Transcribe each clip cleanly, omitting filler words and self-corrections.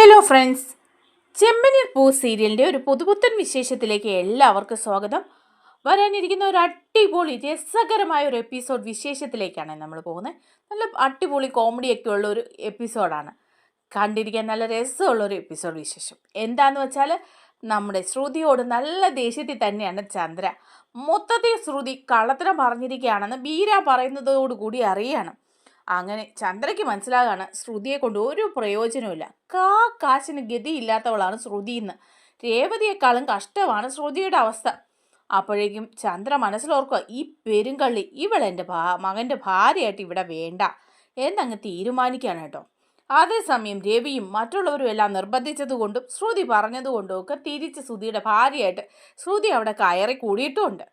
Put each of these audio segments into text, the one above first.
Hello friends, ചെമ്പനീർ പൂ സീരിയലിൻ്റെ ഒരു പുതുപുത്തൻ വിശേഷത്തിലേക്ക് എല്ലാവർക്കും സ്വാഗതം. വരാനിരിക്കുന്ന ഒരു അടിപൊളി രസകരമായ ഒരു എപ്പിസോഡ് വിശേഷത്തിലേക്കാണ് നമ്മൾ പോകുന്നത്. നല്ല അടിപൊളി കോമഡിയൊക്കെ ഉള്ള ഒരു എപ്പിസോഡാണ്. കണ്ടിരിക്കാൻ നല്ല രസമുള്ളൊരു എപ്പിസോഡ് വിശേഷം. എന്താണെന്ന് വെച്ചാൽ നമ്മുടെ ശ്രുതിയോട് നല്ല ദേഷ്യത്തിൽ തന്നെയാണ് ചന്ദ്ര. മൊത്തത്തിൽ ശ്രുതി കള്ളത്തരം പറഞ്ഞിരിക്കുകയാണെന്ന് ബീര പറയുന്നതോടുകൂടി അറിയാണ്. അങ്ങനെ ചന്ദ്രയ്ക്ക് മനസ്സിലാകാണ് ശ്രുതിയെ കൊണ്ട് ഒരു പ്രയോജനമില്ല. കാശിന് ഗതിയില്ലാത്തവളാണ് ശ്രുതി എന്ന്. രേവതിയെക്കാളും കഷ്ടമാണ് ശ്രുതിയുടെ അവസ്ഥ. അപ്പോഴേക്കും ചന്ദ്ര മനസ്സിലോർക്കുക, ഈ പെരുങ്കള്ളി ഇവളെൻ്റെ മകൻ്റെ ഭാര്യയായിട്ട് ഇവിടെ വേണ്ട എന്നങ്ങ് തീരുമാനിക്കുകയാണ് കേട്ടോ. അതേസമയം രവിയും മറ്റുള്ളവരും എല്ലാം നിർബന്ധിച്ചതുകൊണ്ടും ശ്രുതി പറഞ്ഞതുകൊണ്ടും ഒക്കെ തിരിച്ച് ശ്രുതിയുടെ ഭാര്യയായിട്ട് ശ്രുതി അവിടെ കയറി കൂടിയിട്ടുമുണ്ട്.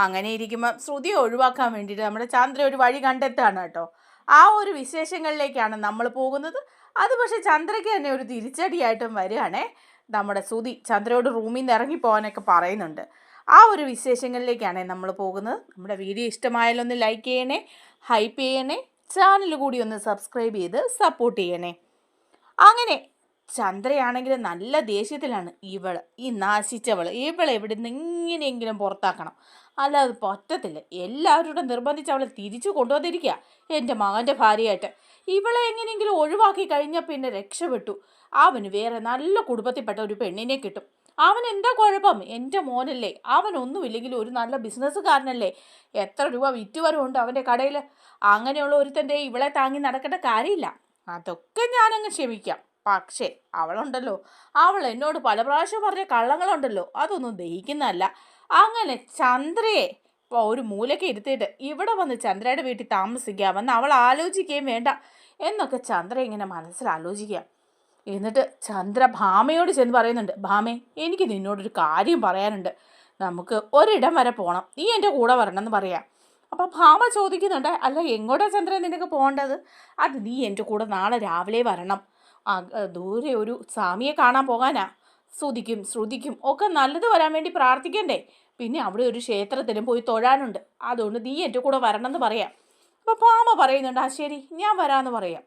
അങ്ങനെ ഇരിക്കുമ്പോൾ ശ്രുതിയെ ഒഴിവാക്കാൻ വേണ്ടിയിട്ട് നമ്മുടെ ചന്ദ്ര ഒരു വഴി കണ്ടെത്തുകയാണ് കേട്ടോ. ആ ഒരു വിശേഷങ്ങളിലേക്കാണ് നമ്മൾ പോകുന്നത്. അത് പക്ഷേ ചന്ദ്രയ്ക്ക് തന്നെ ഒരു തിരിച്ചടിയായിട്ടും വരികയാണേ. നമ്മുടെ ശ്രുതി ചന്ദ്രയോട് റൂമിൽ നിന്ന് ഇറങ്ങിപ്പോകാനൊക്കെ പറയുന്നുണ്ട്. ആ ഒരു വിശേഷങ്ങളിലേക്കാണ് നമ്മൾ പോകുന്നത്. നമ്മുടെ വീഡിയോ ഇഷ്ടമായാലൊന്ന് ലൈക്ക് ചെയ്യണേ, ഹൈപ്പ് ചെയ്യണേ, ചാനൽ കൂടി ഒന്ന് സബ്സ്ക്രൈബ് ചെയ്ത് സപ്പോർട്ട് ചെയ്യണേ. അങ്ങനെ ചന്ദ്രയാണെങ്കിൽ നല്ല ദേഷ്യത്തിലാണ്. ഈ നാശിച്ചവൾ ഇവളെ എവിടുന്ന് എങ്ങനെയെങ്കിലും പുറത്താക്കണം, അല്ലാതെ പറ്റത്തില്ല. എല്ലാവരോടും നിർബന്ധിച്ച് അവളെ തിരിച്ചു കൊണ്ടുവന്നിരിക്കുക എൻ്റെ മകൻ്റെ ഭാര്യയായിട്ട്. ഇവളെ എങ്ങനെയെങ്കിലും ഒഴിവാക്കി കഴിഞ്ഞാൽ പിന്നെ രക്ഷപ്പെട്ടു. അവന് വേറെ നല്ല കുടുംബത്തിൽപ്പെട്ട ഒരു പെണ്ണിനെ കിട്ടും. അവൻ എന്താ കുഴപ്പം? എൻ്റെ മോനല്ലേ, അവനൊന്നുമില്ലെങ്കിലും ഒരു നല്ല ബിസിനസ്സുകാരനല്ലേ, എത്ര രൂപ വിറ്റുവരവുണ്ട് അവൻ്റെ കടയിൽ. അങ്ങനെയുള്ള ഒരുത്തൻ്റെ ഇവളെ താങ്ങി നടക്കേണ്ട കാര്യമില്ല. അതൊക്കെ ഞാനങ്ങ് ക്ഷമിക്കാം. പക്ഷേ അവളുണ്ടല്ലോ, അവൾ എന്നോട് പല പ്രാവശ്യം പറഞ്ഞ കള്ളങ്ങളുണ്ടല്ലോ, അതൊന്നും ദഹിക്കുന്നതല്ല. അങ്ങനെ ചന്ദ്രയെ ഇപ്പോൾ ഒരു മൂലയ്ക്ക് ഇരുത്തിയിട്ട് ഇവിടെ വന്ന് ചന്ദ്രയുടെ വീട്ടിൽ താമസിക്കാമെന്ന് അവൾ ആലോചിക്കുകയും വേണ്ട എന്നൊക്കെ ചന്ദ്ര ഇങ്ങനെ മനസ്സിലാലോചിക്കുക. എന്നിട്ട് ചന്ദ്ര ഭാമയോട് ചെന്ന് പറയുന്നുണ്ട്, ഭാമേ, എനിക്ക് നിന്നോടൊരു കാര്യം പറയാനുണ്ട്. നമുക്ക് ഒരിടം വരെ പോകണം, നീ എൻ്റെ കൂടെ വരണമെന്ന് പറയാം. അപ്പോൾ ഭാമ ചോദിക്കുന്നുണ്ട്, അല്ല എങ്ങോട്ടാണ് ചന്ദ്രൻ നിനക്ക് പോകേണ്ടത്? അത് നീ എൻ്റെ കൂടെ നാളെ രാവിലെ വരണം. ദൂരെ ഒരു സ്വാമിയെ കാണാൻ പോകാനാ. ശ്രുതിക്കും ഒക്കെ നല്ലത് വരാൻ വേണ്ടി പ്രാർത്ഥിക്കണ്ടേ. പിന്നെ അവിടെ ഒരു ക്ഷേത്രത്തിലും പോയി തൊഴാനുണ്ട്. അതുകൊണ്ട് നീ എൻ്റെ കൂടെ വരണമെന്ന് പറയാം. അപ്പോൾ ഭാമ പറയുന്നുണ്ട്, ആ ശരി, ഞാൻ വരാമെന്ന് പറയാം.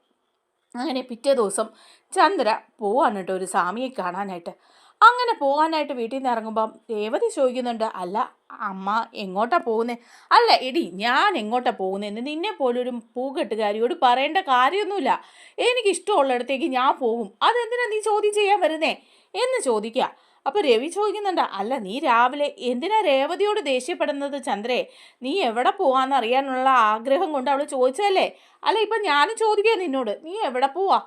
അങ്ങനെ പിറ്റേ ദിവസം ചന്ദ്ര പോവാണ് കേട്ടോ ഒരു സ്വാമിയെ കാണാനായിട്ട്. അങ്ങനെ പോകാനായിട്ട് വീട്ടിൽ നിന്ന് ഇറങ്ങുമ്പം രേവതി ചോദിക്കുന്നുണ്ട്, അല്ല അമ്മ എങ്ങോട്ടാ പോകുന്നത്? അല്ല എടി, ഞാൻ എങ്ങോട്ടാ പോകുന്നതെന്ന് നിന്നെ പോലൊരു പൂകെട്ടുകാരിയോട് പറയേണ്ട കാര്യമൊന്നുമില്ല. എനിക്കിഷ്ടമുള്ളിടത്തേക്ക് ഞാൻ പോകും. അതെന്തിനാ നീ ചോദ്യം ചെയ്യാൻ വരുന്നേ എന്ന് ചോദിക്കുക. അപ്പോൾ രവി ചോദിക്കുന്നുണ്ട്, അല്ല നീ രാവിലെ എന്തിനാ രേവതിയോട് ദേഷ്യപ്പെടുന്നത് ചന്ദ്രേ? നീ എവിടെ പോവാന്ന് അറിയാനുള്ള ആഗ്രഹം കൊണ്ട് അവൾ ചോദിച്ചതല്ലേ? അല്ല ഇപ്പം ഞാനും ചോദിക്കുക നിന്നോട്, നീ എവിടെ പോവാ?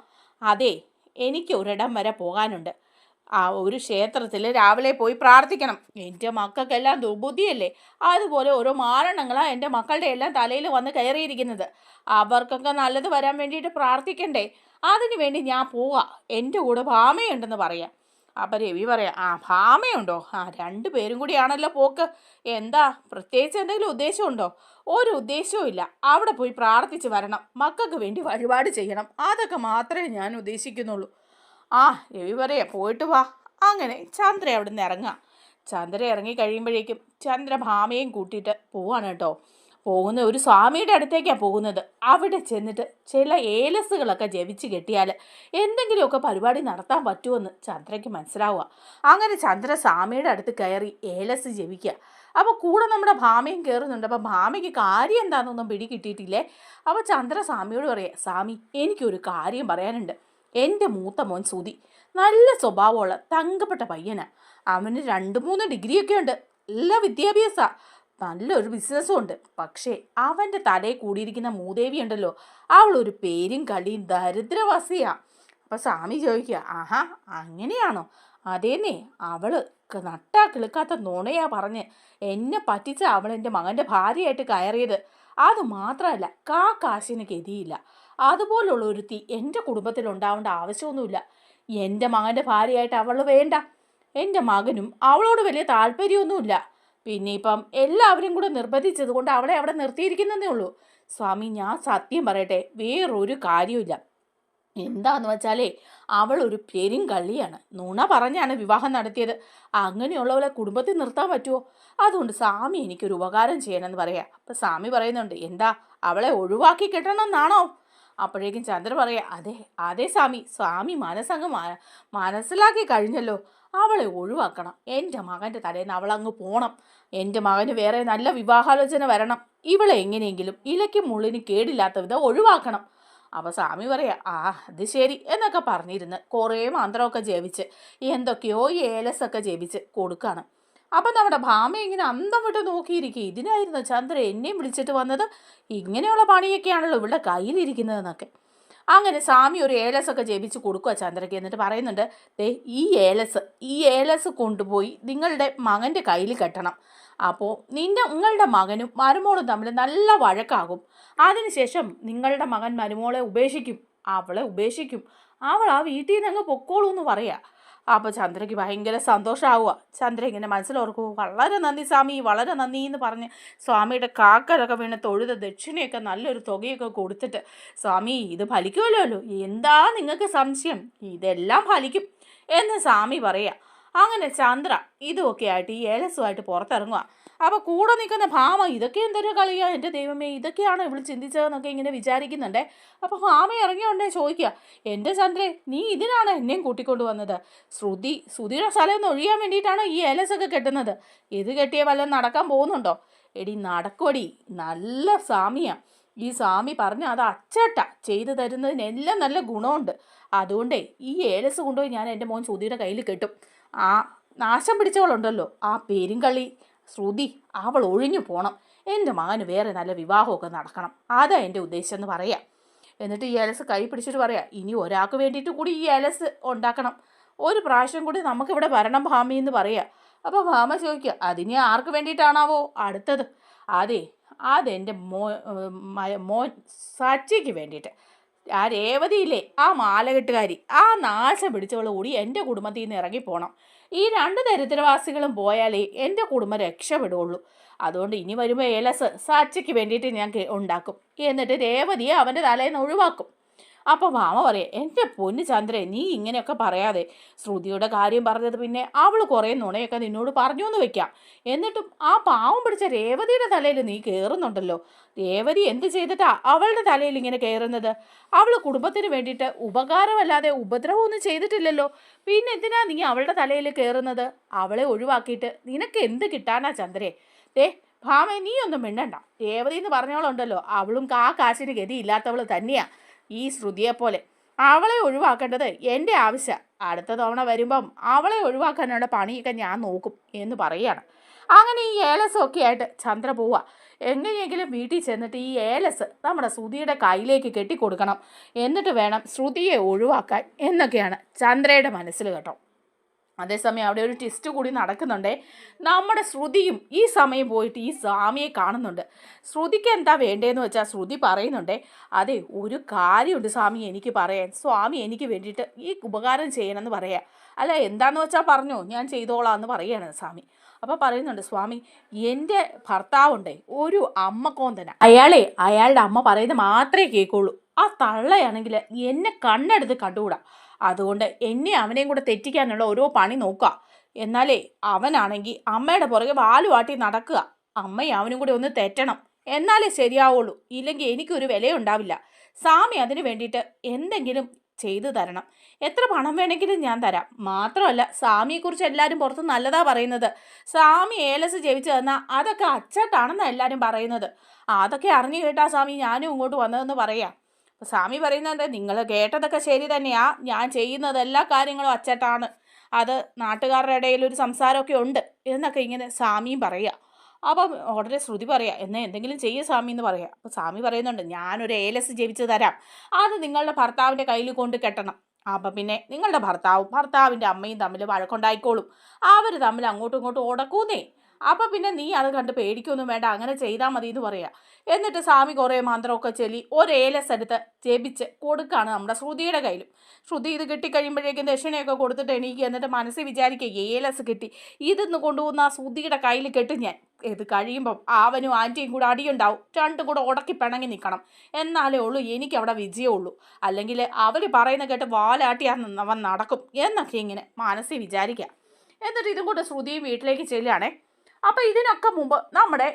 അതെ, എനിക്ക് ഒരിടം വരെ പോകാനുണ്ട്. ആ ഒരു ക്ഷേത്രത്തിൽ രാവിലെ പോയി പ്രാർത്ഥിക്കണം. എൻ്റെ മക്കൾക്കെല്ലാം ദുർബുദ്ധിയല്ലേ, അതുപോലെ ഓരോ മാരണങ്ങളാണ് എൻ്റെ മക്കളുടെ എല്ലാം തലയിൽ വന്ന് കയറിയിരിക്കുന്നത്. അവർക്കൊക്കെ നല്ലത് വരാൻ വേണ്ടിയിട്ട് പ്രാർത്ഥിക്കണ്ടേ? അതിനു വേണ്ടി ഞാൻ പോവാ, എൻ്റെ കൂടെ ഭാമയുണ്ടെന്ന് പറയാം. അപ്പം രവി പറയാം, ആ ഭാമയുണ്ടോ? ആ 2 പേരും കൂടിയാണല്ലോ പോക്ക്. എന്താ പ്രത്യേകിച്ച് എന്തെങ്കിലും ഉദ്ദേശമുണ്ടോ? ഒരു ഉദ്ദേശവും ഇല്ല. അവിടെ പോയി പ്രാർത്ഥിച്ച് വരണം, മക്കൾക്ക് വേണ്ടി വഴിപാട് ചെയ്യണം, അതൊക്കെ മാത്രമേ ഞാൻ ഉദ്ദേശിക്കുന്നുള്ളൂ. ആ രവി പറയാ, പോയിട്ട് വാ. അങ്ങനെ ചന്ദ്ര അവിടെ നിന്ന് ഇറങ്ങാം. ചന്ദ്ര ഇറങ്ങി കഴിയുമ്പോഴേക്കും ചന്ദ്ര ഭാമയും കൂട്ടിയിട്ട് പോവാണ് കേട്ടോ. പോകുന്ന ഒരു സ്വാമിയുടെ അടുത്തേക്കാണ് പോകുന്നത്. അവിടെ ചെന്നിട്ട് ചില ഏലസുകളൊക്കെ ജപിച്ച് കെട്ടിയാൽ എന്തെങ്കിലുമൊക്കെ പരിപാടി നടത്താൻ പറ്റുമെന്ന് ചന്ദ്രയ്ക്ക് മനസ്സിലാവുക. അങ്ങനെ ചന്ദ്ര സ്വാമിയുടെ അടുത്ത് കയറി ഏലസ് ജപിക്കുക. അപ്പോൾ കൂടെ നമ്മുടെ ഭാമയും കയറുന്നുണ്ട്. അപ്പോൾ ഭാമയ്ക്ക് കാര്യം എന്താണെന്നൊന്നും പിടി കിട്ടിയിട്ടില്ലേ. അപ്പോൾ ചന്ദ്ര സ്വാമിയോട് പറയുക, സ്വാമി എനിക്കൊരു കാര്യം പറയാനുണ്ട്. എൻ്റെ മൂത്ത മോൻ ശ്രുതി നല്ല സ്വഭാവമുള്ള തങ്കപ്പെട്ട പയ്യനാണ്. അവന് 2-3 ഡിഗ്രിയൊക്കെ ഉണ്ട്, നല്ല വിദ്യാഭ്യാസമാണ്, നല്ലൊരു ബിസിനസ്സും ഉണ്ട്. പക്ഷേ അവൻ്റെ തലയിൽ കൂടിയിരിക്കുന്ന മൂദേവി ഉണ്ടല്ലോ, അവളൊരു പേരും കളിയും ദരിദ്രവാസിയാണ്. അപ്പോൾ സ്വാമി ചോദിക്കുക, ആഹാ അങ്ങനെയാണോ? അതേന്നേ, അവള് നട്ടാ കിളുക്കാത്ത നുണയാ പറഞ്ഞ് എന്നെ പറ്റിച്ച അവൾ എൻ്റെ മകൻ്റെ ഭാര്യയായിട്ട് കയറിയത്. അത് മാത്രമല്ല, കാശിന് ഗതിയില്ല. അതുപോലുള്ള ഒരുത്തി എൻ്റെ കുടുംബത്തിൽ ഉണ്ടാവേണ്ട ആവശ്യമൊന്നുമില്ല. എൻ്റെ മകൻ്റെ ഭാര്യയായിട്ട് അവൾ വേണ്ട. എൻ്റെ മകനും അവളോട് വലിയ താല്പര്യമൊന്നുമില്ല. പിന്നെ ഇപ്പം എല്ലാവരും കൂടെ നിർബന്ധിച്ചത് കൊണ്ട് അവളെ അവിടെ നിർത്തിയിരിക്കുന്നതേ ഉള്ളൂ. സ്വാമി, ഞാൻ സത്യം പറയട്ടെ, വേറൊരു കാര്യമില്ല. എന്താന്ന് വെച്ചാലേ അവൾ ഒരു പെരുങ്കള്ളിയാണ്. നുണ പറഞ്ഞാണ് വിവാഹം നടത്തിയത്. അങ്ങനെയുള്ളവളെ കുടുംബത്തിൽ നിർത്താൻ പറ്റുമോ? അതുകൊണ്ട് സ്വാമി എനിക്കൊരു ഉപകാരം ചെയ്യണമെന്ന് പറയാം. അപ്പം സ്വാമി പറയുന്നുണ്ട്, എന്താ അവളെ ഒഴിവാക്കി കിട്ടണമെന്നാണോ? അപ്പോഴേക്കും ചന്ദ്ര പറയാ, അതെ അതെ സ്വാമി, സ്വാമി മനസ്സങ്ങ് മനസ്സിലാക്കി കഴിഞ്ഞല്ലോ. അവളെ ഒഴിവാക്കണം. എൻ്റെ മകൻ്റെ തലേന്ന് അവളങ്ങ് പോണം. എൻ്റെ മകന് വേറെ നല്ല വിവാഹാലോചന വരണം. ഇവളെ എങ്ങനെയെങ്കിലും ഇലയ്ക്കും മുള്ളിനും കേടില്ലാത്ത വിധം ഒഴിവാക്കണം. അപ്പോൾ സ്വാമി പറയാ, അത് ശരി എന്നൊക്കെ പറഞ്ഞിരുന്ന് കുറേ മന്ത്രമൊക്കെ ജപിച്ച് എന്തൊക്കെയോ ഏലസൊക്കെ ജപിച്ച് കൊടുക്കുകയാണ്. അപ്പം നമ്മുടെ ഭാമ ഇങ്ങനെ അന്തം വിട്ട് നോക്കിയിരിക്കുക. ഇതിനായിരുന്നു ചന്ദ്ര എന്നെയും വിളിച്ചിട്ട് വന്നത്? ഇങ്ങനെയുള്ള പണിയൊക്കെയാണല്ലോ ഇവിടെ കയ്യിലിരിക്കുന്നതെന്നൊക്കെ. അങ്ങനെ സ്വാമി ഒരു ഏലസൊക്കെ ജപിച്ച് കൊടുക്കുക ചന്ദ്രയ്ക്ക്. എന്നിട്ട് പറയുന്നുണ്ട്, ദേ ഈ ഏലസ് കൊണ്ടുപോയി നിങ്ങളുടെ മകൻ്റെ കയ്യിൽ കെട്ടണം. അപ്പോൾ നിങ്ങളുടെ മകനും മരുമോളും തമ്മിൽ നല്ല വഴക്കാകും. അതിനുശേഷം നിങ്ങളുടെ മകൻ മരുമോളെ ഉപേക്ഷിക്കും, അവളെ ഉപേക്ഷിക്കും, അവൾ ആ വീട്ടിൽ നിന്ന് അങ്ങ് പൊക്കോളൂ എന്ന് പറയാ. അപ്പോൾ ചന്ദ്രയ്ക്ക് ഭയങ്കര സന്തോഷമാവുക. ചന്ദ്ര ഇങ്ങനെ മനസ്സിലോർക്കൂ, വളരെ നന്ദി സ്വാമി, വളരെ നന്ദി എന്ന് പറഞ്ഞ് സ്വാമിയുടെ കാക്കലൊക്കെ വീണ് തൊഴുത ദക്ഷിണയൊക്കെ നല്ലൊരു തുകയൊക്കെ കൊടുത്തിട്ട്, സ്വാമി ഇത് ഫലിക്കുമല്ലോ, എന്താ നിങ്ങൾക്ക് സംശയം, ഇതെല്ലാം ഫലിക്കും എന്ന് സ്വാമി പറയാ. അങ്ങനെ ചന്ദ്ര ഇതുമൊക്കെ ആയിട്ട് ഈ ഏലസുമായിട്ട് പുറത്തിറങ്ങുക. അപ്പോൾ കൂടെ നിൽക്കുന്ന ഭാമ ഇതൊക്കെ എന്തൊരു കളിയാ, എൻ്റെ ദൈവമേ ഇതൊക്കെയാണ് ഇവൾ ചിന്തിച്ചതെന്നൊക്കെ ഇങ്ങനെ വിചാരിക്കുന്നുണ്ടേ. അപ്പോൾ ഭാമ ഇറങ്ങിയോണ്ടേ ചോദിക്കുക, എൻ്റെ ചന്ദ്രേ നീ ഇതിനാണ് എന്നെയും കൂട്ടിക്കൊണ്ട് വന്നത്? ശ്രുതിയുടെ സ്ഥലം ഒന്ന് ഒഴിയാൻ വേണ്ടിയിട്ടാണ് ഈ ഏലസൊക്കെ കെട്ടുന്നത്? ഇത് കെട്ടിയ വല്ലതും നടക്കാൻ പോകുന്നുണ്ടോ? എടി നടക്കുവടി, നല്ല സ്വാമിയാ ഈ സ്വാമി പറഞ്ഞ അത് അച്ചട്ട ചെയ്തു തരുന്നതിനെല്ലാം നല്ല ഗുണമുണ്ട്. അതുകൊണ്ടേ ഈ ഏലസ് കൊണ്ടുപോയി ഞാൻ എൻ്റെ മോൻ ശ്രുതിയുടെ കയ്യിൽ കെട്ടും. ആ നാശം പിടിച്ചവളുണ്ടല്ലോ, ആ പെരുങ്കള്ളി ശ്രുതി, അവൾ ഒഴിഞ്ഞു പോകണം. എൻ്റെ മകന് വേറെ നല്ല വിവാഹമൊക്കെ നടക്കണം. അതാ എൻ്റെ ഉദ്ദേശം എന്ന് പറയാം. എന്നിട്ട് ഈ ഏലസ് കൈ പിടിച്ചിട്ട് പറയാം, ഇനി ഒരാൾക്ക് വേണ്ടിയിട്ട് കൂടി ഈ ഏലസ് ഉണ്ടാക്കണം. ഒരു പ്രാവശ്യം കൂടി നമുക്കിവിടെ വരണം ഭാമി എന്ന് പറയാം. അപ്പോൾ ഭാമ ചോദിക്കുക, അതിനി ആർക്ക് വേണ്ടിയിട്ടാണാവോ അടുത്തത്? അതെൻ്റെ മോൻ സച്ചിക്ക് വേണ്ടിയിട്ട്. ആ രേവതിയില്ലേ, ആ മാലകെട്ടുകാരി, ആ നാശം പിടിച്ചവൾ കൂടി എൻ്റെ കുടുംബത്തിൽ നിന്ന് ഇറങ്ങിപ്പോണം. ഈ 2 ദരിദ്രവാസികളും പോയാലേ എൻ്റെ കുടുംബം രക്ഷപ്പെടുകയുള്ളൂ. അതുകൊണ്ട് ഇനി വരുമ്പോൾ ഏലസ് സച്ചിക്ക് വേണ്ടിയിട്ട് ഞാൻ ഉണ്ടാക്കും. എന്നിട്ട് രേവതിയെ അവൻ്റെ തലേന്ന് ഒഴിവാക്കും. അപ്പോൾ മാമ പറയാം, എൻ്റെ പൊന്നു ചന്ദ്രേ, നീ ഇങ്ങനെയൊക്കെ പറയാതെ. ശ്രുതിയുടെ കാര്യം പറഞ്ഞത് പിന്നെ അവൾ കുറേ നുണയൊക്കെ നിന്നോട് പറഞ്ഞു എന്ന് വെക്കാം. എന്നിട്ടും ആ പാവം പിടിച്ച രേവതിയുടെ തലയിൽ നീ കയറുന്നുണ്ടല്ലോ. രേവതി എന്ത് ചെയ്തിട്ടാ അവളുടെ തലയിൽ ഇങ്ങനെ കയറുന്നത്? അവൾ കുടുംബത്തിന് വേണ്ടിയിട്ട് ഉപകാരമല്ലാതെ ഉപദ്രവമൊന്നും ചെയ്തിട്ടില്ലല്ലോ. പിന്നെ എന്തിനാ നീ അവളുടെ തലയിൽ കയറുന്നത്? അവളെ ഒഴിവാക്കിയിട്ട് നിനക്ക് എന്ത് കിട്ടാനാ ചന്ദ്രേ? ഭാമേ, നീ ഒന്നും മിണ്ടണ്ട. രേവതി എന്ന് പറഞ്ഞവളുണ്ടല്ലോ, അവളും കാശിന് ഗതിയില്ലാത്തവൾ തന്നെയാ ഈ ശ്രുതിയെപ്പോലെ. അവളെ ഒഴിവാക്കേണ്ടത് എൻ്റെ ആവശ്യം. അടുത്ത തവണ വരുമ്പം അവളെ ഒഴിവാക്കാനുള്ള പണിയൊക്കെ ഞാൻ നോക്കും എന്ന് പറയുകയാണ്. അങ്ങനെ ഈ ഏലസൊക്കെ ആയിട്ട് ചന്ദ്ര പോവുക. എങ്ങനെയെങ്കിലും വീട്ടിൽ ചെന്നിട്ട് ഈ ഏലസ് നമ്മുടെ ശ്രുതിയുടെ കയ്യിലേക്ക് കെട്ടിക്കൊടുക്കണം, എന്നിട്ട് വേണം ശ്രുതിയെ ഒഴിവാക്കാൻ എന്നൊക്കെയാണ് ചന്ദ്രയുടെ മനസ്സിൽ കേട്ടോ. അതേസമയം അവിടെ ഒരു ട്വിസ്റ്റ് കൂടി നടക്കുന്നുണ്ടേ. നമ്മുടെ ശ്രുതിയും ഈ സമയം പോയിട്ട് ഈ സ്വാമിയെ കാണുന്നുണ്ട്. ശ്രുതിക്ക് എന്താ വേണ്ടതെന്ന് വെച്ചാൽ ശ്രുതി പറയുന്നുണ്ടേ, അതെ ഒരു കാര്യമുണ്ട് സ്വാമി എനിക്ക് പറയാൻ. സ്വാമി എനിക്ക് വേണ്ടിയിട്ട് ഈ ഉപകാരം ചെയ്യണമെന്ന് പറയാം. അല്ല എന്താന്ന് വെച്ചാൽ പറഞ്ഞോ, ഞാൻ ചെയ്തോളാം എന്ന് പറയുകയാണ് സ്വാമി. അപ്പോൾ പറയുന്നുണ്ട്, സ്വാമി എൻ്റെ ഭർത്താവുണ്ടേ ഒരു അമ്മക്കോന്തന. അയാളുടെ അമ്മ പറയുന്നത് മാത്രമേ കേൾക്കുള്ളൂ. ആ തള്ളയാണെങ്കിൽ എന്നെ കണ്ണെടുത്ത് കണ്ടുകൂടാ. അതുകൊണ്ട് എന്നെ അവനെയും കൂടെ തെറ്റിക്കാനുള്ള ഓരോ പണി നോക്കുക. എന്നാലേ അവനാണെങ്കിൽ അമ്മയുടെ പുറകെ വാലുവാട്ടി നടക്കുക. അമ്മയും അവനും കൂടി ഒന്ന് തെറ്റണം, എന്നാലേ ശരിയാവുള്ളൂ. ഇല്ലെങ്കിൽ എനിക്കൊരു വിലയുണ്ടാവില്ല. സ്വാമി അതിന് വേണ്ടിയിട്ട് എന്തെങ്കിലും ചെയ്തു തരണം. എത്ര പണം വേണമെങ്കിലും ഞാൻ തരാം. മാത്രമല്ല സ്വാമിയെക്കുറിച്ച് എല്ലാവരും പുറത്ത് നല്ലതാ പറയുന്നത്. സ്വാമി ഏലസ് ജപിച്ചു തന്നാൽ അതൊക്കെ അച്ചട്ടാണെന്നാണ് എല്ലാവരും പറയുന്നത്. അതൊക്കെ അറിഞ്ഞു കേട്ടാ സ്വാമി ഞാനും ഇങ്ങോട്ട് വന്നതെന്ന് പറയാം. അപ്പോൾ സ്വാമി പറയുന്നുണ്ട്, നിങ്ങൾ കേട്ടതൊക്കെ ശരി തന്നെയാ. ഞാൻ ചെയ്യുന്നത് എല്ലാ കാര്യങ്ങളും അച്ചട്ടാണ്. അത് നാട്ടുകാരുടെ ഇടയിൽ ഒരു സംസാരമൊക്കെ ഉണ്ട് എന്നൊക്കെ ഇങ്ങനെ സ്വാമിയും പറയുക. അപ്പം ഉടനെ ശ്രുതി പറയാം, എന്നാൽ എന്തെങ്കിലും ചെയ്യുക സ്വാമി എന്ന് പറയാം. അപ്പോൾ സ്വാമി പറയുന്നുണ്ട്, ഞാനൊരു ഏലസ് ജപിച്ച് തരാം. അത് നിങ്ങളുടെ ഭർത്താവിൻ്റെ കയ്യിൽ കൊണ്ട് കെട്ടണം. അപ്പം പിന്നെ നിങ്ങളുടെ ഭർത്താവിൻ്റെ അമ്മയും തമ്മിൽ വഴക്കുണ്ടായിക്കോളും. അവർ തമ്മിൽ അങ്ങോട്ടും ഇങ്ങോട്ടും ഉടക്കൂന്നേ. അപ്പം പിന്നെ നീ അത് കണ്ട് പേടിക്കൊന്നും വേണ്ട, അങ്ങനെ ചെയ്താൽ മതി എന്ന് പറയാം. എന്നിട്ട് സ്വാമി കുറേ മന്ത്രമൊക്കെ ചൊല്ലി ഒരു ഏലസ് എടുത്ത് ജപിച്ച് കൊടുക്കുകയാണ് നമ്മുടെ ശ്രുതിയുടെ കയ്യിലും. ശ്രുതി ഇത് കിട്ടിക്കഴിയുമ്പോഴേക്കും ദക്ഷിണയൊക്കെ കൊടുത്തിട്ട് എണീക്കുക. എന്നിട്ട് മനസ്സിൽ വിചാരിക്കുക, ഏലസ് കിട്ടി, ഇതൊന്ന് കൊണ്ടുപോകുന്ന ആ ശ്രുതിയുടെ കയ്യിൽ കെട്ടും ഞാൻ. ഇത് കഴിയുമ്പം അവനും ആൻറ്റിയും കൂടെ അടിയുണ്ടാവും. രണ്ടും കൂടെ ഉടക്കി പിണങ്ങി നിൽക്കണം, എന്നാലേ ഉള്ളൂ എനിക്കവിടെ വിജയമുള്ളൂ. അല്ലെങ്കിൽ അവർ പറയുന്ന കേട്ട് വാലാട്ടിയാന്ന് അവൻ നടക്കും എന്നൊക്കെ ഇങ്ങനെ മനസ്സിൽ വിചാരിക്കുക. എന്നിട്ട് ഇതും കൂടെ ശ്രുതിയും വീട്ടിലേക്ക് ചെല്ലുകയാണേ. അപ്പോൾ ഇതിനൊക്കെ മുമ്പ് നമ്മുടെ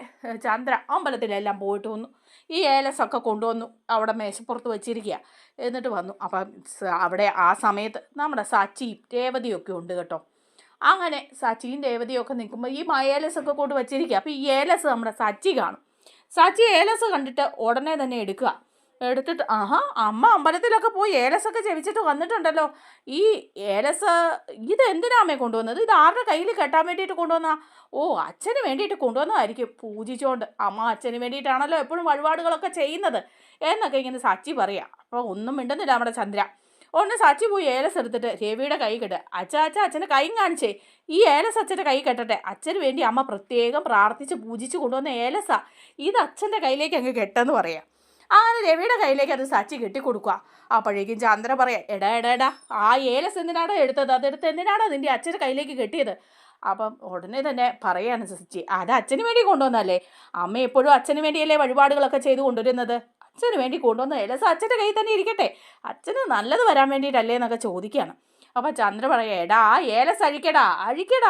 ചന്ദ്ര അമ്പലത്തിലെല്ലാം പോയിട്ട് വന്നു. ഈ ഏലസൊക്കെ കൊണ്ടുവന്നു അവിടെ മേശപ്പുറത്ത് വെച്ചിരിക്കുക. എന്നിട്ട് വന്നു. അപ്പം അവിടെ ആ സമയത്ത് നമ്മുടെ സച്ചിയും രേവതിയൊക്കെ ഉണ്ട് കേട്ടോ. അങ്ങനെ സച്ചിയും രേവതിയും ഒക്കെ നിൽക്കുമ്പോൾ ഈ ഏലസൊക്കെ കൊണ്ട് വെച്ചിരിക്കുക. അപ്പോൾ ഈ ഏലസ് നമ്മുടെ സച്ചി കാണും. സച്ചി ഏലസ് കണ്ടിട്ട് ഉടനെ തന്നെ എടുത്തിട്ട് അമ്മ അമ്പലത്തിലൊക്കെ പോയി ഏലസൊക്കെ ചെവിച്ചിട്ട് വന്നിട്ടുണ്ടല്ലോ. ഈ ഏലസ് ഇത് എന്തിനാമ്മേ കൊണ്ടുവന്നത്? ഇത് ആരുടെ കയ്യിൽ കെട്ടാൻ വേണ്ടിയിട്ട് കൊണ്ടുവന്നാ? ഓ, അച്ഛന് വേണ്ടിയിട്ട് കൊണ്ടുവന്നതായിരിക്കും, പൂജിച്ചുകൊണ്ട്. അമ്മ അച്ഛന് വേണ്ടിയിട്ടാണല്ലോ എപ്പോഴും വഴിപാടുകളൊക്കെ ചെയ്യുന്നത് എന്നൊക്കെ ഇങ്ങനെ സച്ചി പറയാം. അപ്പോൾ ഒന്നും മിണ്ടുന്നില്ല നമ്മുടെ ചന്ദ്ര. ഒന്ന് സച്ചി പോയി ഏലസ് എടുത്തിട്ട് രവിയുടെ കൈ കെട്ട്. അച്ഛന് കൈ കാണിച്ചേ, ഈ ഏലസ് അച്ഛൻ്റെ കൈ കെട്ടട്ടെ. അച്ഛന് വേണ്ടി അമ്മ പ്രത്യേകം പ്രാർത്ഥിച്ച് പൂജിച്ച് കൊണ്ടുവന്ന ഏലസാ, ഇത് അച്ഛൻ്റെ കയ്യിലേക്ക് അങ്ങ് കെട്ടെന്ന് പറയാം. അങ്ങനെ രവിയുടെ കയ്യിലേക്ക് അത് സച്ചി കെട്ടിക്കൊടുക്കുക. അപ്പോഴേക്കും ചന്ദ്ര പറയാം, എടാ ആ ഏലസ് എന്തിനാണോ എടുത്തത്? അതെടുത്ത് എന്തിനാണോ നിൻ്റെ അച്ഛൻ്റെ കയ്യിലേക്ക് കെട്ടിയത്? അപ്പം ഉടനെ തന്നെ പറയാണ് സച്ചി, അത് അച്ഛന് വേണ്ടി കൊണ്ടുവന്നല്ലേ. അമ്മ എപ്പോഴും അച്ഛന് വേണ്ടിയല്ലേ വഴിപാടുകളൊക്കെ ചെയ്ത് കൊണ്ടുവരുന്നത്. അച്ഛന് വേണ്ടി കൊണ്ടുവന്ന ഏലസ് അച്ഛൻ്റെ കയ്യിൽ തന്നെ ഇരിക്കട്ടെ, അച്ഛന് നല്ലത് വരാൻ വേണ്ടിയിട്ടല്ലേ എന്നൊക്കെ ചോദിക്കുകയാണ്. അപ്പം ചന്ദ്ര പറയാം, എടാ ആ ഏലസ് അഴിക്കടാ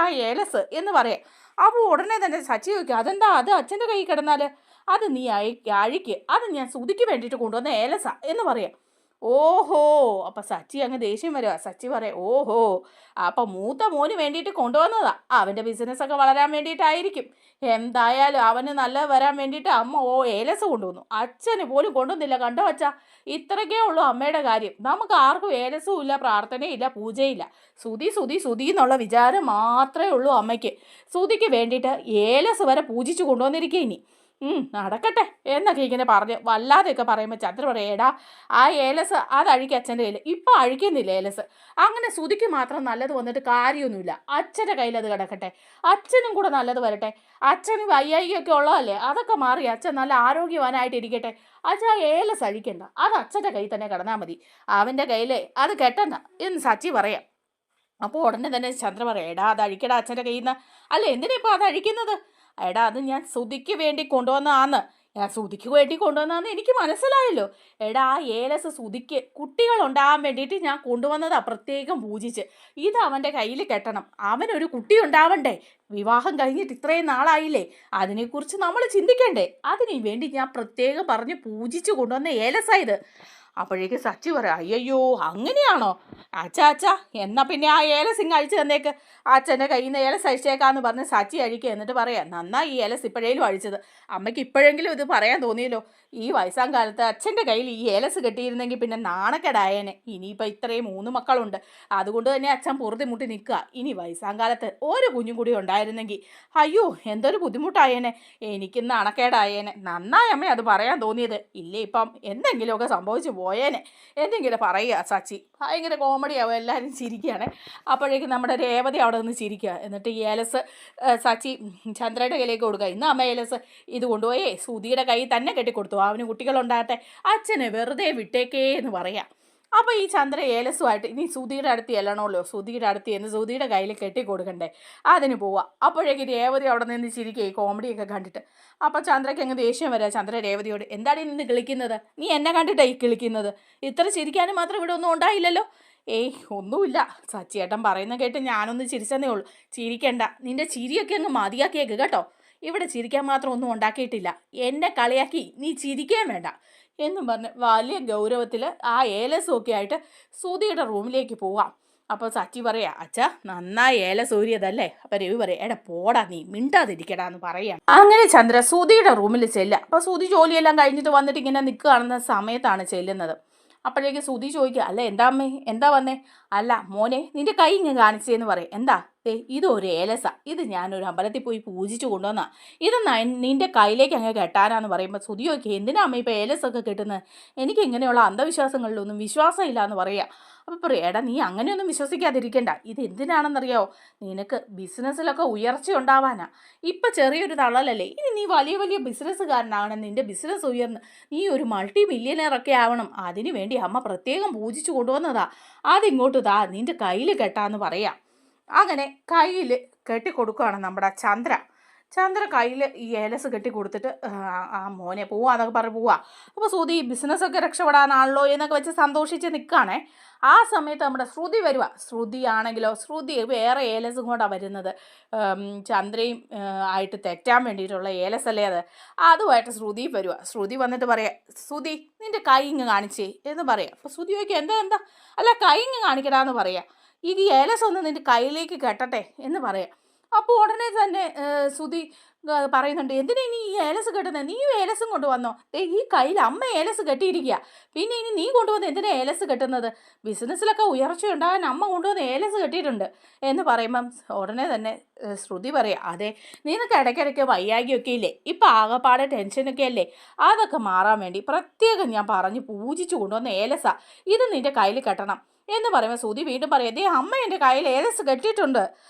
ആ ഏലസ് എന്ന് പറയാം. അപ്പോൾ ഉടനെ തന്നെ സച്ചി ചോദിക്കുക, അതെന്താ അത് അച്ഛൻ്റെ കയ്യിൽ കിടന്നാൽ? അത് നീ അഴിക്ക്, അത് ഞാൻ സുധിക്ക് വേണ്ടിയിട്ട് കൊണ്ടുവന്ന ഏലസ എന്ന് പറയാം. ഓഹോ, അപ്പം സച്ചി അങ്ങ് ദേഷ്യം വരിക. സച്ചി പറയാം, ഓഹോ, അപ്പം മൂത്ത മോന് വേണ്ടിയിട്ട് കൊണ്ടുവന്നതാ, അവൻ്റെ ബിസിനസ്സൊക്കെ വളരാൻ വേണ്ടിയിട്ടായിരിക്കും. എന്തായാലും അവന് നല്ല വരാൻ വേണ്ടിയിട്ട് അമ്മ ഏലസ് കൊണ്ടുവന്നു, അച്ഛന് പോലും കൊണ്ടുവന്നില്ല. കണ്ടോ അച്ഛാ, ഇത്രയ്ക്കേ ഉള്ളൂ അമ്മയുടെ കാര്യം. നമുക്ക് ആർക്കും ഏലസും ഇല്ല, പ്രാർത്ഥനയില്ല, പൂജയില്ല. സുധി എന്നുള്ള വിചാരം മാത്രമേ ഉള്ളൂ അമ്മയ്ക്ക്. സുധിക്ക് വേണ്ടിയിട്ട് ഏലസ് വരെ പൂജിച്ച് കൊണ്ടുവന്നിരിക്കുക. ഇനി നടക്കട്ടെ എന്നൊക്കെ ഇങ്ങനെ പറഞ്ഞ് വല്ലാതെയൊക്കെ പറയുമ്പോൾ ചന്ദ്ര പറയേടാ ആ ഏലസ് അത് അഴിക്കുക അച്ഛൻ്റെ കയ്യിൽ. ഇപ്പം അഴിക്കുന്നില്ല ഏലസ്. അങ്ങനെ സുധിക്ക് മാത്രം നല്ലത് വന്നിട്ട് കാര്യമൊന്നുമില്ല, അച്ഛൻ്റെ കയ്യിൽ അത് കിടക്കട്ടെ, അച്ഛനും കൂടെ നല്ലത് വരട്ടെ. അച്ഛന് വയ്യായികയൊക്കെ ഉള്ളതല്ലേ, അതൊക്കെ മാറി അച്ഛൻ നല്ല ആരോഗ്യവാനായിട്ടിരിക്കട്ടെ. അച്ഛൻ ഏലസ് അഴിക്കണ്ട, അത് അച്ഛൻ്റെ കയ്യിൽ തന്നെ കിടന്നാൽ മതി, അവൻ്റെ കയ്യിൽ അത് കെട്ടണ്ട എന്ന് സച്ചി പറയാം. അപ്പോൾ ഉടനെ തന്നെ ചന്ദ്ര പറയാം, എടാ അത് അഴിക്കടാ അച്ഛൻ്റെ കയ്യിൽ നിന്ന്. അല്ല, എന്തിനാ ഇപ്പോൾ അത് അഴിക്കുന്നത്? എടാ അത് ഞാൻ സുധിക്ക് വേണ്ടി കൊണ്ടുവന്നതാന്ന്, സുധിക്ക് വേണ്ടി കൊണ്ടുവന്നതാന്ന് എനിക്ക് മനസ്സിലായല്ലോ. എടാ ആ ഏലസ് സുധിക്ക് കുട്ടികളുണ്ടാകാൻ വേണ്ടിയിട്ട് ഞാൻ കൊണ്ടുവന്നതാ, പ്രത്യേകം പൂജിച്ച്. ഇത് അവൻ്റെ കയ്യിൽ കെട്ടണം, അവനൊരു കുട്ടി ഉണ്ടാവണ്ടേ. വിവാഹം കഴിഞ്ഞിട്ട് ഇത്രയും നാളായില്ലേ, അതിനെക്കുറിച്ച് നമ്മൾ ചിന്തിക്കണ്ടേ. അതിനു വേണ്ടി ഞാൻ പ്രത്യേകം പറഞ്ഞ് പൂജിച്ച് കൊണ്ടുവന്ന ഏലസാ ഇത്. അപ്പോഴേക്ക് സച്ചി പറയാം, അയ്യോ അങ്ങനെയാണോ അച്ഛാ, എന്നാൽ പിന്നെ ആ ഏലസ് ഇങ്ങ് അഴിച്ചു തന്നേക്ക്, അച്ഛൻ്റെ കയ്യിൽ നിന്ന് ഏലസ് അഴിച്ചേക്കാന്ന് പറഞ്ഞ് സച്ചി അഴിക്കുക. എന്നിട്ട് പറയാം, നന്നായി ഈ ഏലസ് ഇപ്പോഴേലും അഴിച്ചത്, അമ്മയ്ക്ക് ഇപ്പോഴെങ്കിലും ഇത് പറയാൻ തോന്നിയല്ലോ. ഈ വയസ്സാം കാലത്ത് അച്ഛൻ്റെ കയ്യിൽ ഈ ഏലസ് കെട്ടിയിരുന്നെങ്കിൽ പിന്നെ നാണക്കേടായേനെ. ഇനിയിപ്പോൾ ഇത്രയും 3 മക്കളുണ്ട്, അതുകൊണ്ട് തന്നെ അച്ഛൻ മുട്ടി നിൽക്കുക. ഇനി വയസ്സാം കാലത്ത് ഒരു കുഞ്ഞും കൂടി ഉണ്ടായിരുന്നെങ്കിൽ അയ്യോ എന്തൊരു ബുദ്ധിമുട്ടായേനെ, എനിക്ക് നാണക്കേടായേനെ. നന്നായി അമ്മ അത് പറയാൻ തോന്നിയത്, ഇല്ലേ ഇപ്പം എന്തെങ്കിലുമൊക്കെ സംഭവിച്ചു പോയേനെ എന്തെങ്കിലും പറയുക. സച്ചി ഭയങ്കര കോമഡിയാവും, എല്ലാവരും ചിരിക്കുകയാണ്. അപ്പോഴേക്കും നമ്മുടെ രേവതി അവിടെ നിന്ന് ചിരിക്കുക. എന്നിട്ട് ഈ ഏലസ് സച്ചി ചന്ദ്രയുടെ കയ്യിലേക്ക് കൊടുക്കുക. ഇന്ന് അമ്മ ഏലസ് ഇത് കൊണ്ടുപോയി സുധിയുടെ കയ്യിൽ തന്നെ കെട്ടിക്കൊടുത്തു, അവന് കുട്ടികളുണ്ടാകട്ടെ, അച്ഛനെ വെറുതെ വിട്ടേക്കേ എന്ന് പറയാം. അപ്പോൾ ഈ ചന്ദ്ര ഏലസുമായിട്ട് ഇനി സുധിയുടെ അടുത്ത് ചെല്ലണമല്ലോ, സുധിയുടെ അടുത്ത് എന്ന് സുധിയുടെ കയ്യിൽ കെട്ടിക്കൊടുക്കണ്ടേ, അതിന് പോവാം. അപ്പോഴേക്ക് രേവതി അവിടെ നിന്ന് ചിരിക്കുക ഈ കോമഡിയൊക്കെ കണ്ടിട്ട്. അപ്പോൾ ചന്ദ്രയ്ക്ക് അങ്ങ് ദേഷ്യം വരിക. ചന്ദ്ര രേവതിയോട്, എന്താണ് ഇന്ന് കിളിക്കുന്നത്? നീ എന്നെ കണ്ടിട്ടാണ് ഈ കിളിക്കുന്നത്? ഇത്ര ചിരിക്കാനും മാത്രം ഇവിടെ ഒന്നും ഉണ്ടായില്ലല്ലോ. ഏയ് ഒന്നുമില്ല, സച്ചിയേട്ടൻ പറയുന്ന കേട്ട് ഞാനൊന്ന് ചിരിച്ചെന്നേ ഉള്ളൂ. ചിരിക്കണ്ട, നിൻ്റെ ചിരിയൊക്കെ അങ്ങ് മതിയാക്കിയേക്ക് കേട്ടോ. ഇവിടെ ചിരിക്കാൻ മാത്രം ഒന്നും ഉണ്ടാക്കിയിട്ടില്ല, എന്നെ കളിയാക്കി നീ ചിരിക്കുകയും വേണ്ട എന്നും പറഞ്ഞ് വലിയ ഗൗരവത്തിൽ ആ ഏലസും ഒക്കെ ആയിട്ട് സുധിയുടെ റൂമിലേക്ക് പോവാം. അപ്പോൾ സച്ചി പറയാം, അച്ഛാ നന്നായി ഏലസ് ഊരിയതല്ലേ. അപ്പോൾ രവി പറയാം, എടാ പോടാ നീ മിണ്ടാതിരിക്കടാ എന്ന് പറയാം. അങ്ങനെ ചന്ദ്ര സുധിയുടെ റൂമിൽ ചെല്ലുക. അപ്പോൾ സുധി ജോലിയെല്ലാം കഴിഞ്ഞിട്ട് വന്നിട്ട് ഇങ്ങനെ നിൽക്കുകയാണെന്ന സമയത്താണ് ചെല്ലുന്നത്. അപ്പോഴേക്ക് സുധി ചോദിക്കുക, അല്ല എന്താ അമ്മേ, എന്താ വന്നേ? അല്ല മോനെ, നിൻ്റെ കൈ ഇങ്ങനെ കാണിച്ചേന്ന് പറയും. എന്താ? ഇതൊരു ഏലസ, ഇത് ഞാനൊരു അമ്പലത്തിൽ പോയി പൂജിച്ച് കൊണ്ടുവന്നാ, ഇത് നിൻ്റെ കയ്യിലേക്ക് അങ്ങ് കെട്ടാനാന്ന് പറയുമ്പോൾ സുധി ചോദിക്കുക, എന്തിനാ അമ്മ ഇപ്പോൾ ഏലസൊക്കെ കെട്ടുന്നത്? എനിക്ക് ഇങ്ങനെയുള്ള അന്ധവിശ്വാസങ്ങളിലൊന്നും വിശ്വാസമില്ല എന്ന് പറയാം. അപ്പോൾ പറയും, എടാ നീ അങ്ങനെയൊന്നും വിശ്വസിക്കാതിരിക്കണ്ട, ഇത് എന്തിനാണെന്നറിയാമോ? നിനക്ക് ബിസിനസ്സിലൊക്കെ ഉയർച്ച ഉണ്ടാവാനാ. ഇപ്പം ചെറിയൊരു തള്ളലല്ലേ, ഇനി നീ വലിയ വലിയ ബിസിനസ്സുകാരനാവണം, നിൻ്റെ ബിസിനസ് ഉയർന്ന് നീ ഒരു മൾട്ടി മില്യനെയറൊക്കെ ആവണം. അതിനു വേണ്ടി അമ്മ പ്രത്യേകം പൂജിച്ച് കൊണ്ടുവന്നതാ, അതിങ്ങോട്ട് താ, നിൻ്റെ കയ്യിൽ കെട്ടാന്ന് പറയാം. അങ്ങനെ കയ്യിൽ കെട്ടിക്കൊടുക്കുകയാണ് നമ്മുടെ ചന്ദ്ര. ചന്ദ്ര കയ്യിൽ ഈ ഏലസ് കെട്ടി കൊടുത്തിട്ട് ആ മോനെ പോവാന്നൊക്കെ പറഞ്ഞ് പോവാ. അപ്പോൾ ശ്രുതി ബിസിനസ്സൊക്കെ രക്ഷപ്പെടാനാണല്ലോ എന്നൊക്കെ വെച്ച് സന്തോഷിച്ച് നിൽക്കുകയാണേ. ആ സമയത്ത് നമ്മുടെ ശ്രുതി വരുക. ശ്രുതിയാണെങ്കിലോ ശ്രുതി വേറെ ഏലസും കൊണ്ടാണ് വരുന്നത്. ചന്ദ്രയും ആയിട്ട് തെറ്റാൻ വേണ്ടിയിട്ടുള്ള ഏലസല്ലേ അത്. അതുമായിട്ട് ശ്രുതി വരുക. ശ്രുതി വന്നിട്ട് പറയാം, ശ്രുതി നിൻ്റെ കൈ ഇങ്ങ് കാണിച്ചേ എന്ന് പറയാം. അപ്പോൾ ശ്രുതി ചോദിക്കുക, എന്താ അല്ല കൈ ഇങ്ങ് കാണിക്കടാന്ന് പറയാം. ഈ ഏലസ് ഒന്ന് നിൻ്റെ കയ്യിലേക്ക് കെട്ടട്ടെ എന്ന് പറയാം. അപ്പോൾ ഉടനെ തന്നെ ശ്രുതി പറയുന്നുണ്ട്, എന്തിനാ ഇനി ഈ ഏലസ് കെട്ടുന്നത്? നീ ഏലസും കൊണ്ടുവന്നോ? ഈ കയ്യിൽ അമ്മ ഏലസ് കെട്ടിയിരിക്കുക, പിന്നെ ഇനി നീ കൊണ്ടുവന്ന് എന്തിനാ ഏലസ് കെട്ടുന്നത്? ബിസിനസ്സിലൊക്കെ ഉയർച്ച ഉണ്ടാകാൻ അമ്മ കൊണ്ടുവന്ന് ഏലസ് കെട്ടിയിട്ടുണ്ട് എന്ന് പറയുമ്പം ഉടനെ തന്നെ ശ്രുതി പറയാം, അതെ നിനക്ക് ഇടയ്ക്കിടയ്ക്ക് വയ്യാകിയൊക്കെ ഇല്ലേ, ഇപ്പം ആകെപ്പാടെ ടെൻഷനൊക്കെ അല്ലേ, അതൊക്കെ മാറാൻ വേണ്ടി പ്രത്യേകം ഞാൻ പറഞ്ഞ് പൂജിച്ചു കൊണ്ടുവന്ന ഏലസാ, ഇത് നിൻ്റെ കയ്യിൽ കെട്ടണം എന്ന് പറയുമ്പോൾ ശ്രുതി വീണ്ടും പറയാം, ദേ അമ്മ എൻ്റെ കയ്യിൽ ഏലസ് കെട്ടിയിട്ടുണ്ട്,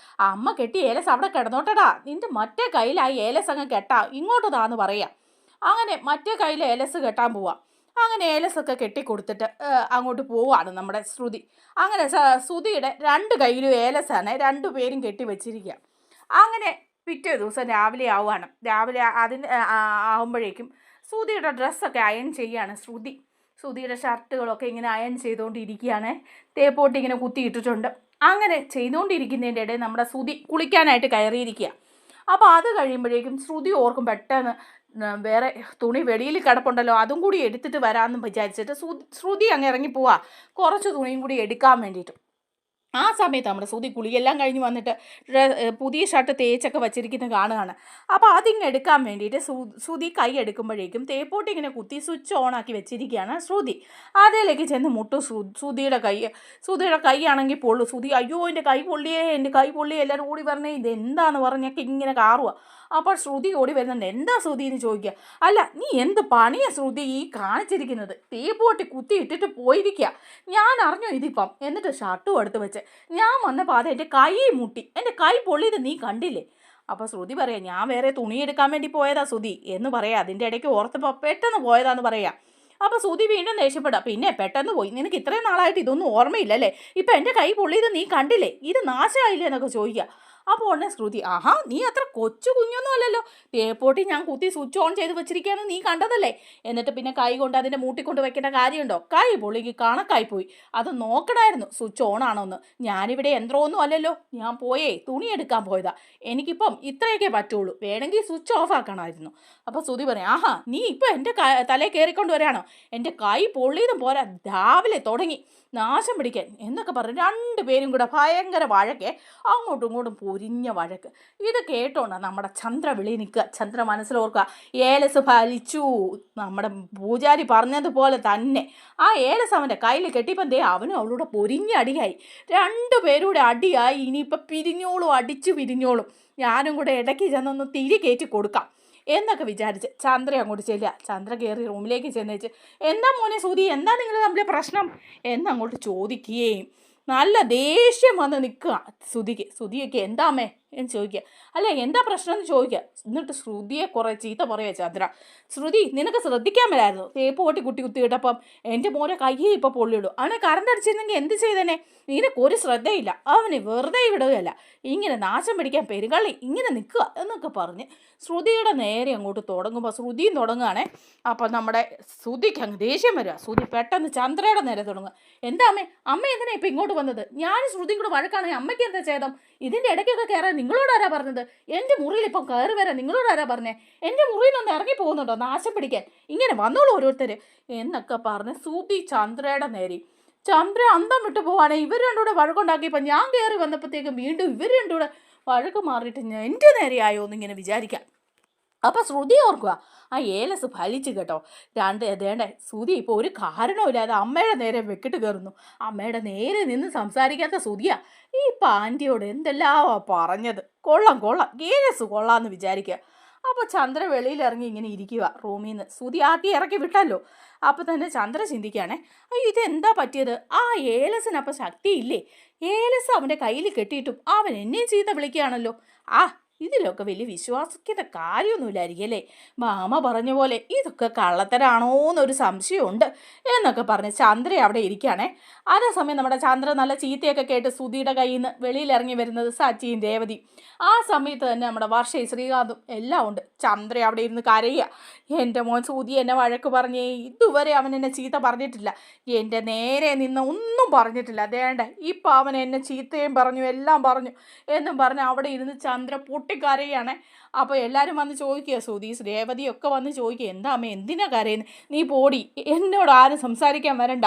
അമ്മ കെട്ടി ഏലസ് അവിടെ കിടന്നോട്ടടാ, നിൻ്റെ മറ്റേ കയ്യിൽ ആ ഏലസ് അങ്ങ് കെട്ടാ ഇങ്ങോട്ട് താന്ന് പറയാം. അങ്ങനെ മറ്റേ കയ്യിൽ ഏലസ് കെട്ടാൻ പോവാം. അങ്ങനെ ഏലസൊക്കെ കെട്ടിക്കൊടുത്തിട്ട് അങ്ങോട്ട് പോവാണ് നമ്മുടെ ശ്രുതി. അങ്ങനെ ശ്രുതിയുടെ 2 കയ്യിലും ഏലസാണ് 2 പേരും കെട്ടി വെച്ചിരിക്കുക. അങ്ങനെ പിറ്റേ ദിവസം രാവിലെ ആവുകയാണ്. രാവിലെ അതിന് ആവുമ്പോഴേക്കും ശ്രുതിയുടെ ഡ്രസ്സൊക്കെ അയൺ ചെയ്യാണ് ശ്രുതി. ശ്രുതിയുടെ ഷർട്ടുകളൊക്കെ ഇങ്ങനെ അയൺ ചെയ്തുകൊണ്ടിരിക്കുകയാണ്. തേപ്പോട്ട് ഇങ്ങനെ കുത്തിയിട്ടിട്ടുണ്ട്. അങ്ങനെ ചെയ്തുകൊണ്ടിരിക്കുന്നതിൻ്റെ ഇടയിൽ നമ്മുടെ ശ്രുതി കുളിക്കാനായിട്ട് കയറിയിരിക്കുക. അപ്പോൾ അത് കഴിയുമ്പോഴേക്കും ശ്രുതി ഓർക്കും പെട്ടെന്ന് വേറെ തുണി വെളിയിൽ കിടപ്പുണ്ടല്ലോ, അതും കൂടി എടുത്തിട്ട് വരാമെന്ന് വിചാരിച്ചിട്ട് ശ്രുതി അങ്ങ് ഇറങ്ങിപ്പോവാ കുറച്ച് തുണിയും കൂടി എടുക്കാൻ വേണ്ടിയിട്ട്. ആ സമയത്ത് നമ്മുടെ ശ്രുതി കുളിയെല്ലാം കഴിഞ്ഞ് വന്നിട്ട് പുതിയ ഷർട്ട് തേച്ചൊക്കെ വച്ചിരിക്കുന്നത് കാണുകയാണ്. അപ്പോൾ അതിങ്ങനെ എടുക്കാൻ വേണ്ടിയിട്ട് ശ്രുതി കൈ എടുക്കുമ്പോഴേക്കും തേപ്പോട്ട് ഇങ്ങനെ കുത്തി സ്വിച്ച് ഓൺ ആക്കി വെച്ചിരിക്കുകയാണ് ശ്രുതി. അതിലേക്ക് ചെന്ന് മുട്ടും ശ്രുതിയുടെ കൈ ആണെങ്കിൽ പൊള്ളു. ശ്രുതി അയ്യോ എൻ്റെ കൈ പൊള്ളിയേ എല്ലാവരും ഓടി പറഞ്ഞേ ഇതെന്താന്ന് പറഞ്ഞൊക്കെ ഇങ്ങനെ കാറുക. അപ്പോൾ ശ്രുതി ഓടി വരുന്നുണ്ട്, എന്താ ശ്രുതി എന്ന് ചോദിക്കുക. അല്ല നീ എന്ത് പണിയാണ് ശ്രുതി ഈ കാണിച്ചിരിക്കുന്നത്, തേപ്പോട്ടി കുത്തി ഇട്ടിട്ട് പോയിരിക്കുക, ഞാൻ അറിഞ്ഞു ഇതിപ്പം, എന്നിട്ട് ഷർട്ടും എടുത്ത് വെച്ച് ഞാൻ വന്നപ്പോൾ അത് എൻ്റെ കൈ മുട്ടി, എൻ്റെ കൈ പൊള്ളിയത് നീ കണ്ടില്ലേ. അപ്പോൾ ശ്രുതി പറയാം, ഞാൻ വേറെ തുണി എടുക്കാൻ വേണ്ടി പോയതാ ശ്രുതി എന്ന് പറയാം. അതിൻ്റെ ഇടയ്ക്ക് ഓർത്തപ്പോൾ പെട്ടെന്ന് പോയതാന്ന് പറയാം. അപ്പോൾ ശ്രുതി വീണ്ടും ദേഷ്യപ്പെടാം, പിന്നെ പെട്ടെന്ന് പോയി, നിനക്ക് ഇത്രയും നാളായിട്ട് ഇതൊന്നും ഓർമ്മയില്ലല്ലേ, ഇപ്പം എൻ്റെ കൈ പൊള്ളിയത് നീ കണ്ടില്ലേ, ഇത് നാശമായില്ലേ എന്നൊക്കെ ചോദിക്കുക. അപ്പോൾ ഉടനെ ശ്രുതി, ആഹാ നീ അത്ര കൊച്ചു കുഞ്ഞൊന്നും അല്ലല്ലോ, തേപ്പോട്ടി ഞാൻ കുത്തി സ്വിച്ച് ഓൺ ചെയ്ത് വെച്ചിരിക്കുകയാണ് നീ കണ്ടതല്ലേ, എന്നിട്ട് പിന്നെ കൈ കൊണ്ട് അതിൻ്റെ മൂട്ടിക്കൊണ്ട് വെക്കേണ്ട കാര്യമുണ്ടോ, കൈ പൊള്ളിക്ക് കണക്കായിപ്പോയി, അത് നോക്കണമായിരുന്നു സ്വിച്ച് ഓൺ ആണോന്ന്, ഞാനിവിടെ യന്ത്രമൊന്നും അല്ലല്ലോ, ഞാൻ തുണി എടുക്കാൻ പോയതാ, എനിക്കിപ്പം ഇത്രയൊക്കെ പറ്റുള്ളൂ, വേണമെങ്കിൽ സ്വിച്ച് ഓഫ് ആക്കണമായിരുന്നു. അപ്പോൾ ശ്രുതി പറയാം, ആഹാ നീ ഇപ്പം എൻ്റെ തലയിൽ കയറിക്കൊണ്ട് വരാണോ, എൻ്റെ കൈ പൊള്ളിയതും പോരാ രാവിലെ തുടങ്ങി നാശം പിടിക്കാൻ എന്നൊക്കെ പറഞ്ഞ് 2 പേരും കൂടെ ഭയങ്കര വഴക്കെ, അങ്ങോട്ടും ഇങ്ങോട്ടും പൊരിഞ്ഞ വഴക്ക്. ഇത് കേട്ടോണ്ട നമ്മുടെ ചന്ദ്ര വിളി നിൽക്കുക. ചന്ദ്ര മനസ്സിലോർക്കുക, ഏലസ് ഫലിച്ചു, നമ്മുടെ പൂജാരി പറഞ്ഞതുപോലെ തന്നെ ആ ഏലസ് അവൻ്റെ കയ്യിൽ കെട്ടിയപ്പം ദേ അവനും അവളൂടെ പൊരിഞ്ഞ അടിയായി. 2 പേരൂടെ അടിയായി. ഇനിയിപ്പോൾ അടിച്ചു പിരിഞ്ഞോളും, ഞാനും കൂടെ ഇടയ്ക്ക് ചെന്നൊന്ന് തിരി കയറ്റി കൊടുക്കാം എന്നൊക്കെ വിചാരിച്ച് ചന്ദ്ര അങ്ങോട്ട് ചെല്ലുക. ചന്ദ്ര കയറി റൂമിലേക്ക് ചെന്നേച്ച്, എന്താ മോനെ ശ്രുതി, എന്താ നിങ്ങൾ തമ്മിലെ പ്രശ്നം എന്നങ്ങോട്ട് ചോദിക്കുകയും നല്ല ദേഷ്യം വന്ന് നിൽക്കുക ശ്രുതിയൊക്കെ എന്താമേ എന്ന് ചോദിക്കുക. അല്ല എന്താ പ്രശ്നം എന്ന് ചോദിക്കുക. എന്നിട്ട് ശ്രുതിയെ കുറേ ചീത്ത പറയുക ചന്ദ്ര. ശ്രുതി നിനക്ക് ശ്രദ്ധിക്കാൻ മേലായിരുന്നു, തേപ്പ് പൊട്ടി കുത്തിയിട്ടപ്പം എൻ്റെ മോനെ കയ്യേ ഇപ്പോൾ പൊള്ളിയിടും, അവനെ കറണ്ട് അടിച്ചിരുന്നെങ്കിൽ എന്ത് ചെയ്തേനെ, നിനക്കൊരു ശ്രദ്ധയില്ല, അവന് വെറുതെ വിടുകയല്ല, ഇങ്ങനെ നാശം പിടിക്കാൻ പെരുകള്ളി ഇങ്ങനെ നിൽക്കുക എന്നൊക്കെ പറഞ്ഞ് ശ്രുതിയുടെ നേരെ അങ്ങോട്ട് തുടങ്ങുമ്പോൾ ശ്രുതിയും തുടങ്ങുകയാണേ. അപ്പം നമ്മുടെ ശ്രുതിക്ക് അങ്ങ് ദേഷ്യം വരിക. ശ്രുതി പെട്ടെന്ന് ചന്ദ്രയുടെ നേരെ തുടങ്ങുക. എന്താ അമ്മ എന്തിനാ ഇപ്പം ഇങ്ങോട്ട് വന്നത്, ഞാൻ ശ്രുതിയും കൂടെ വഴക്കാണെങ്കിൽ അമ്മയ്ക്ക് എന്താ ചെയ്തം, ഇതിൻ്റെ ഇടയ്ക്കൊക്കെ കയറാൻ നിങ്ങളോട് ആരാ പറഞ്ഞത്, എൻ്റെ മുറിയിൽ ഇപ്പം കയറി വരാൻ നിങ്ങളോട് ആരാ പറഞ്ഞേ, എൻ്റെ മുറിയിൽ നിന്ന് ഇറങ്ങി പോകുന്നുണ്ടോ നാശം പിടിക്കാൻ, ഇങ്ങനെ വന്നോളൂ ഓരോരുത്തർ എന്നൊക്കെ പറഞ്ഞ് ശ്രുതി ചന്ദ്രയുടെ നേരെ. ചന്ദ്ര അന്തം വിട്ടു പോവാണ്. ഇവർ രണ്ടുകൂടെ വഴക്കുണ്ടാക്കിയപ്പോൾ ഞാൻ കയറി വന്നപ്പോഴത്തേക്കും വീണ്ടും ഇവർ രണ്ടുകൂടെ വഴക്ക് മാറിയിട്ട് എൻ്റെ നേരെയായോ എന്നിങ്ങനെ വിചാരിക്കാം. അപ്പോൾ ശ്രുതി ഓർക്കുക, ആ ഏലസ് ഫലിച്ചു കേട്ടോ. ദേണ്ടേ ശ്രുതി ഇപ്പോൾ ഒരു കാരണമില്ലാതെ അമ്മയുടെ നേരെ വെക്കിട്ട് കയറുന്നു. അമ്മയുടെ നേരെ നിന്ന് സംസാരിക്കാത്ത ശ്രുതിയാ ഈ ആൻറ്റിയോട് എന്തെല്ലാമാ പറഞ്ഞത്. കൊള്ളാം ഏലസ് കൊള്ളാമെന്ന് വിചാരിക്കുക. അപ്പോൾ ചന്ദ്ര വെളിയിലിറങ്ങി ഇങ്ങനെ ഇരിക്കുക റൂമിൽ നിന്ന്. ശ്രുതി ആദ്യം ഇറക്കി വിട്ടല്ലോ. അപ്പോൾ തന്നെ ചന്ദ്ര ചിന്തിക്കുകയാണേ, അയ്യോ ഇതെന്താ പറ്റിയത്, ആ ഏലസിനപ്പം ശക്തിയില്ലേ, ഏലസ് അവൻ്റെ കയ്യിൽ കെട്ടിയിട്ടും അവൻ എന്നെയും ചീത്ത വിളിക്കുകയാണല്ലോ, ഇതിലൊക്കെ വലിയ വിശ്വസിക്കേണ്ട കാര്യമൊന്നുമില്ലായിരിക്കും അല്ലേ. മാമ പറഞ്ഞ പോലെ ഇതൊക്കെ കള്ളത്തരാണോ എന്നൊരു സംശയമുണ്ട് എന്നൊക്കെ പറഞ്ഞ് ചന്ദ്ര അവിടെ ഇരിക്കുകയാണേ. അതേസമയം നമ്മുടെ ചന്ദ്ര നല്ല ചീത്തയൊക്കെ കേട്ട് സുധിയുടെ കയ്യിൽ നിന്ന് വെളിയിലിറങ്ങി വരുന്നത് സച്ചിയും രേവതി. ആ സമയത്ത് തന്നെ നമ്മുടെ വർഷയും ശ്രീകാന്തും എല്ലാം ഉണ്ട്. ചന്ദ്ര അവിടെ ഇരുന്ന് കരയുക. എൻ്റെ മോൻ സുധി എന്നെ വഴക്ക് പറഞ്ഞേ, ഇതുവരെ അവൻ എന്നെ ചീത്ത പറഞ്ഞിട്ടില്ല, എൻ്റെ നേരെ നിന്ന് ഒന്നും പറഞ്ഞിട്ടില്ല, അതേണ്ട ഇപ്പം അവൻ എന്നെ ചീത്തയും പറഞ്ഞു എല്ലാം പറഞ്ഞു എന്നും പറഞ്ഞ് അവിടെ ഇരുന്ന് ചന്ദ്ര പൊട്ടിക്കരയാണ്. അപ്പോൾ എല്ലാവരും വന്ന് ചോദിക്കുക, സുധി രേവതിയൊക്കെ വന്ന് ചോദിക്കുക, എന്താ അമ്മ എന്തിനാ കരയുന്നത്, നീ പോടി, എന്നോട് ആരും സംസാരിക്കാൻ വരണ്ട,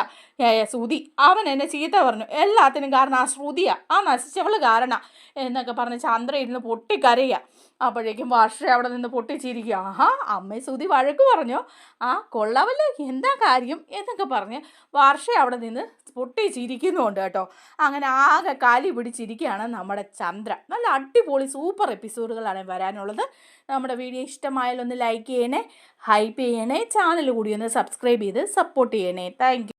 സുധി അവൻ എന്നെ ചീത്ത പറഞ്ഞു, എല്ലാത്തിനും കാരണം ആ ശ്രുതിയാ, ആ നശിച്ചവള് കാരണം എന്നൊക്കെ പറഞ്ഞ് ചന്ദ്ര ഇരുന്ന് പൊട്ടിക്കരയുക. അപ്പോഴേക്കും വർഷ അവിടെ നിന്ന് പൊട്ടിച്ചിരിക്കുക. ആഹാ, അമ്മ സുധി വഴക്ക് പറഞ്ഞോ, ആ കൊള്ളാവല്ലോ, എന്താ കാര്യം എന്നൊക്കെ പറഞ്ഞ് വർഷ അവിടെ നിന്ന് പൊട്ടിച്ചിരിക്കുന്നുണ്ട് കേട്ടോ. അങ്ങനെ ആകെ കാലി പിടിച്ചിരിക്കുകയാണ് നമ്മുടെ ചന്ദ്ര. നല്ല അടിപൊളി സൂപ്പർ എപ്പിസോഡുകളാണ് വരാനുള്ളത്. നമ്മുടെ വീഡിയോ ഇഷ്ടമായാലൊന്ന് ലൈക്ക് ചെയ്യണേ, ഹൈപ്പ് ചെയ്യണേ, ചാനൽ കൂടി ഒന്ന് സബ്സ്ക്രൈബ് ചെയ്ത് സപ്പോർട്ട് ചെയ്യണേ. താങ്ക്